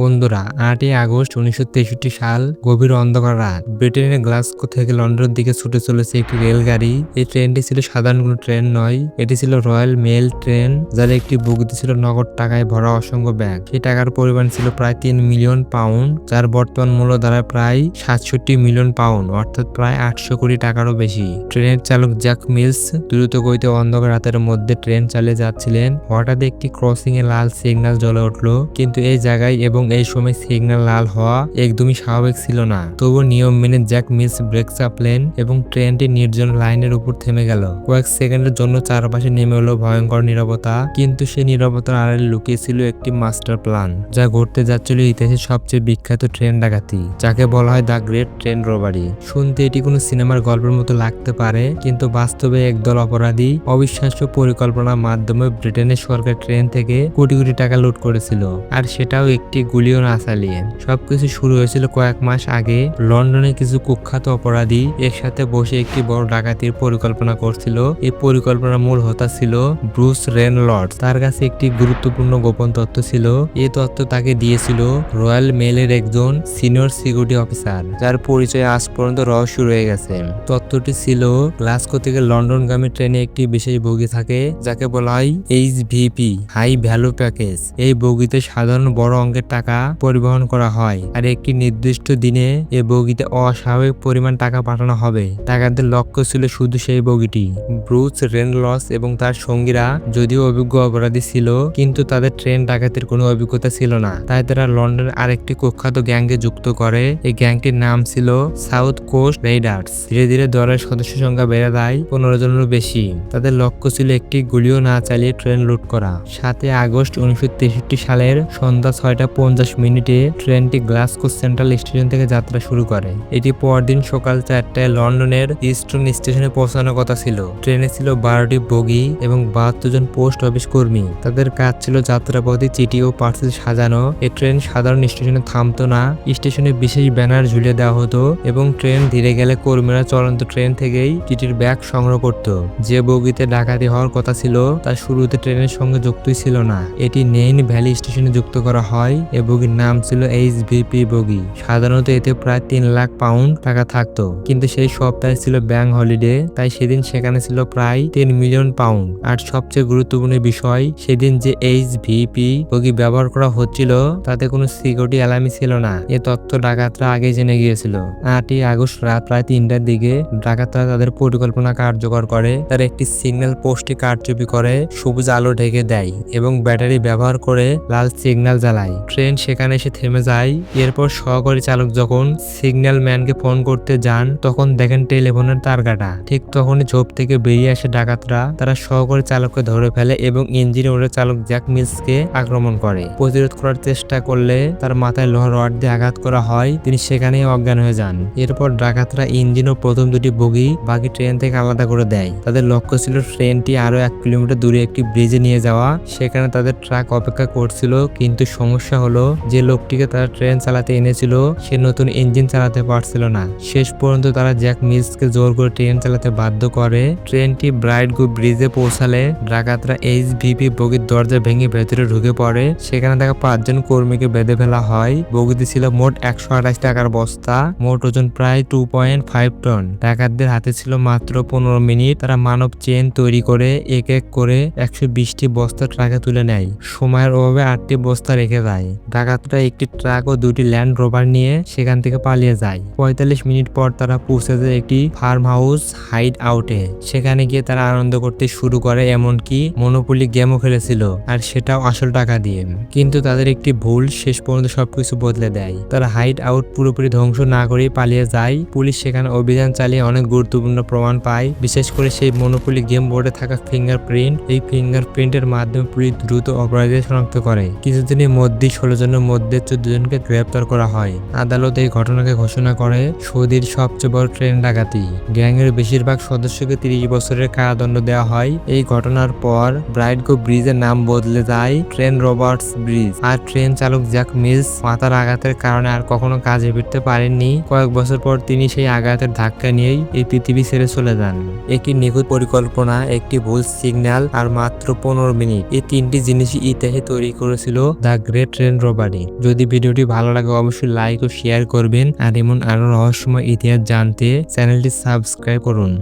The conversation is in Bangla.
বন্ধুরা, 8ই আগস্ট 1963 সাল, গভীর অন্ধকার রাত। ব্রিটেনের গ্লাসগো থেকে লন্ডনের দিকে ছুটে চলেছে একটি রেলগাড়ি। এই ট্রেনটি ছিল সাধারণ কোনো ট্রেন নয়, এটি ছিল রয়্যাল মেল ট্রেন, যার একটি বগিতে ছিল নগদ টাকায় ভরা অসংখ্য ব্যাগ। সেই টাকার পরিমাণ ছিল প্রায় 3 মিলিয়ন পাউন্ড, যার বর্তমান মূল্য দাঁড়ায় প্রায় 67 মিলিয়ন পাউন্ড, অর্থাৎ প্রায় 800 কোটি টাকারও বেশি। ট্রেনের চালক জ্যাক মিলস দ্রুত গতিতে অন্ধকার রাতের মধ্যে ট্রেন চালিয়ে যাচ্ছিলেন। হঠাৎ একটি ক্রসিং এ লাল সিগন্যাল জ্বলে উঠল, কিন্তু এই জায়গায় এবং এই সময় সিগন্যাল লাল হওয়া একদমই স্বাভাবিক ছিল না। তবু নিয়ম মেনে জ্যাক মিলস ব্রেক চাপলেন এবং ট্রেনটি নির্জন লাইনের উপর থেমে গেল। কয়েক সেকেন্ডের জন্য চারপাশে নেমে এলো ভয়ঙ্কর নীরবতা, কিন্তু সেই নীরবতার আড়ালে লুকিয়ে ছিল একটি মাস্টার প্ল্যান, যা ঘটতে যাচ্ছিল ইতিহাসের সবচেয়ে বিখ্যাত ট্রেন ডাকাতি, যাকে বলা হয় দ্য গ্রেট ট্রেন রবারি। শুনতে এটি কোনো সিনেমার গল্পের মতো লাগতে পারে, কিন্তু বাস্তবে একদল অপরাধী অবিশ্বাস্য পরিকল্পনার মাধ্যমে ব্রিটেনের সরকার ট্রেন থেকে কোটি কোটি টাকা লুট করেছিল, আর সেটাও একটি গুলিও না চালিয়ে। সবকিছু শুরু হয়েছিল কয়েক মাস আগে। লন্ডনে কিছু কুখ্যাত অপরাধী একসাথে বসে একটি বড় ডাকাতির পরিকল্পনা করছিল। এই পরিকল্পনার মূল হোতা ছিল ব্রুস রেনল্ডস। তার কাছে একটি গুরুত্বপূর্ণ গোপন তথ্য ছিল। এই তথ্য তাকে দিয়েছিল রয়্যাল মেলের একজন সিনিয়র সিকিউরিটি অফিসার, যার পরিচয় আজ পর্যন্ত রহস্য রয়ে গেছে। তথ্যটি ছিল গ্লাসগো থেকে লন্ডনগামী ট্রেনে একটি বিশেষ বগি থাকে, যাকে বলা হয় HVP, হাই ভ্যালু প্যাকেজ। এই বগিতে সাধারণ বড় অঙ্কের টাকা পরিবহন করা হয়, আর একটি নির্দিষ্ট দিনে এই বগিতে অস্বাভাবিক পরিমাণ টাকা পাঠানো হবে। ডাকাতদের লক্ষ্য ছিল শুধু সেই বগিটি। ব্রুস রেনল্ডস এবং তার সঙ্গীরা যদিও অভিজ্ঞ অপরাধী ছিল, কিন্তু তাদের ট্রেন ডাকাতির কোনো অভিজ্ঞতা ছিল না। তাই তারা লন্ডনের আরেকটি কুখ্যাত গ্যাংকে যুক্ত করে। এই গ্যাংটির নাম ছিল সাউথ কোস্ট রেইডার্স। ধীরে ধীরে দলের সদস্য সংখ্যা বেড়ে যায় 15 জনেরও বেশি। তাদের লক্ষ্য ছিল একটি গুলিও না চালিয়ে ট্রেন লুট করা। 7 আগস্ট 1963 সালের সন্ধ্যা 6:50 ট্রেনটি গ্লাসগো সেন্ট্রাল স্টেশন থেকে যাত্রা শুরু করে। এটি পরদিন সকাল 4টায় লন্ডনের ইস্টন স্টেশনে পৌঁছানোর কথা ছিল। ট্রেনে ছিল 12টি বগি এবং 72 জন পোস্ট অফিস কর্মী। তাদের কাজ ছিল যাত্রাপথে চিঠি ও পার্সেল সাজানো। এই ট্রেন সাধারণ স্টেশনে থামতো না, স্টেশনে বিশেষ ব্যানার ঝুলিয়ে দেওয়া হতো এবং ট্রেন ধীরে গেলে কর্মীরা চলন্ত ট্রেন থেকেই চিঠির ব্যাগ সংগ্রহ করত। যে বগিতে ডাকাতি হওয়ার কথা ছিল তা শুরুতে ট্রেনের সঙ্গে যুক্তই ছিল না। এটি নেইন ভ্যালি স্টেশনে যুক্ত করা হয়। এই বগির নাম ছিল HVP বগি। সাধারণত এতে প্রায় 3 লাখ পাউন্ড টাকা থাকতো, কিন্তু সেই সপ্তাহে ছিল ব্যাংক হলিডে, তাই সেদিন সেখানে ছিল প্রায় 10 মিলিয়ন পাউন্ড। আর সবচেয়ে গুরুত্বপূর্ণ বিষয়, সেদিন যে HVP বগি ব্যবহার করা হচ্ছিল তাতে কোনো সিকিউরিটি অ্যালার্মই ছিল না। এ তথ্য ডাকাতরা আগে জেনে গিয়েছিল। 8ই আগস্ট রাত প্রায় 3টার দিকে ডাকাতরা তাদের পরিকল্পনা কার্যকর করে। তারা একটি সিগন্যাল পোস্টে কারচুপি করে, সবুজ আলো ঢেকে দেয় এবং ব্যাটারি ব্যবহার করে লাল সিগন্যাল জ্বালায়। ট্রেন সেখানে এসে থেমে যায়। এরপর সহকারী চালক যখন সিগন্যাল ম্যানকে ফোন করতে যান, তখন দেখেন টেলিফোনের তার কাটা। ঠিক তখনই ঝোপ থেকে বেরিয়ে আসে ডাকাতরা। তারা সহকারী চালককে ধরে ফেলে এবং ইঞ্জিনিয়ারের চালক জ্যাক মিলসকে আক্রমণ করে। প্রতিরোধ করার চেষ্টা করলে তার মাথায় লোহার রড দিয়ে আঘাত করা হয়। তিনি সেখানেই অজ্ঞান হয়ে যান। এরপর ডাকাতরা ইঞ্জিন ও প্রথম দুটি বগি বাকি ট্রেন থেকে আলাদা করে দেয়। তাদের লক্ষ্য ছিল ট্রেনটি আরো 1 কিলোমিটার দূরে একটি ব্রিজে নিয়ে যাওয়া। সেখানে তাদের ট্রাক অপেক্ষা করছিল, কিন্তু সমস্যা হলো যে লোকটিকে তারা ট্রেন চালাতে এনেছিল সে নতুন ইঞ্জিন চালাতে পারছিল না। শেষ পর্যন্ত তারা জ্যাক মিলসকে জোর করে ট্রেন চালাতে বাধ্য করে। ট্রেনটি ব্রাইটগো ব্রিজে পৌঁছালে ডাকাতরা HVP বগির দরজা ভেঙে ভেতরে ঢুকে পড়ে। সেখানে থাকা 5 জন কর্মীকে বেঁধে ফেলা হয়। বগিতে ছিল মোট 128 টাকার বস্তা, মোট ওজন প্রায় 2.5 টন। ডাকাতদের হাতে ছিল মাত্র 15 মিনিট। তারা মানব চেন তৈরি করে এক এক করে 120টি বস্তা ট্রাকে তুলে নেয়। সময়ের অভাবে 8টি বস্তা রেখে যায়। ডাকাতরা একটি ট্রাক ও 2টি ল্যান্ড রোভার নিয়ে সেখান থেকে পালিয়ে যায়। 45 মিনিট পর তারা পৌঁছে যায় একটি ফার্ম হাউস হাইড আউটে। সেখানে গিয়ে তারা আনন্দ করতে শুরু করে, এমনকি মনোপলি গেমও খেলেছিল, আর সেটাও আসল টাকা দিয়ে। কিন্তু তাদের একটি ভুল শেষ পর্যন্ত সবকিছু বদলে দেয়। তারা হাইড আউট পুরোপুরি ধ্বংস না করে পালিয়ে যায়। পুলিশ সেখানে অভিযান চালিয়ে অনেক গুরুত্বপূর্ণ প্রমাণ পায়, বিশেষ করে সেই মনোপলি গেম বোর্ডে থাকা ফিঙ্গারপ্রিন্ট। এই ফিঙ্গারপ্রিন্টের মাধ্যমে পুলিশ দ্রুত অপরাধীদের শনাক্ত করে। কিছুদিনের মধ্যেই 16 জনের মধ্যে 14 জনকে গ্রেপ্তার করা হয়। আদালত এই ঘটনাকে ঘোষণা করে সৌদির সবচেয়ে বড় ট্রেন ডাকাতি। গ্যাংয়ের বেশিরভাগ সদস্যকে 30 বছরের কারাদণ্ড দেওয়া হয়। এই ঘটনার পর ব্রাইটগো ব্রিজের নাম বদলে যায় ট্রেন রবার্টস ব্রিজ। আর ট্রেন চালক জ্যাক মিলস মাথার আঘাতের কারণে আর কখনো কাজে ফিরতে পারেননি। কয়েক বছর পর তিনি সেই আঘাতের ধাক্কা নিয়েই এই পৃথিবী ছেড়ে চলে যান। একটি নিখুঁত পরিকল্পনা, একটি ভুল সিগন্যাল আর মাত্র 15 মিনিট, এই 3টি জিনিসই ইতিহাসে তৈরি করেছিল the great train bank robbery. যদি ভিডিওটি ভালো লাগে অবশ্যই লাইক ও শেয়ার করবেন আর এমন আরো রহস্যময় ইতিহাস জানতে চ্যানেলটি সাবস্ক্রাইব করুন।